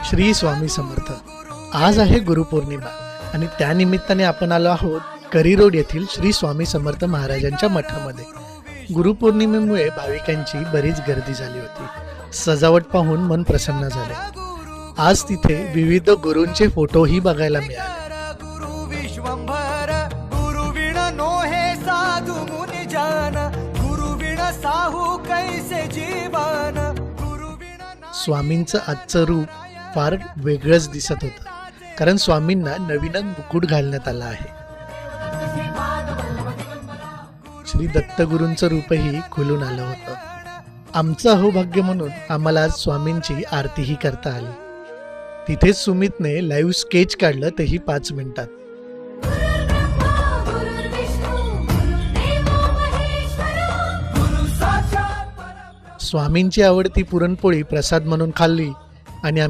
श्री स्वामी समर्थ। आज आहे गुरुपौर्णिमा आणि त्यानिमित्ताने आपण आलो आहोत करी रोड येथील श्री स्वामी समर्थ महाराजांच्या मठामध्ये। गुरुपौर्णिमेमुळे भाविकांची बरीच गर्दी झाली होती। सजावट पाहून मन प्रसन्न झाले। आज तिथे विविध गुरूंचे फोटोही बघायला मिळाले। स्वामींचं आजचं रूप फार वेगळंच दिसत होतं, कारण स्वामींना नवीनच मुकुट घालण्यात आला आहे। श्री दत्तगुरूंचं रूपही खुलून आलं होतं। आमचं अहोभाग्य म्हणून आम्हाला आज स्वामींची आरतीही करता आली। तिथेच सुमितने लाईव्ह स्केच काढलं, तेही 5 मिनिटात। स्वामींची आवडती पुरणपोळी प्रसाद म्हणून खाल्ली आणि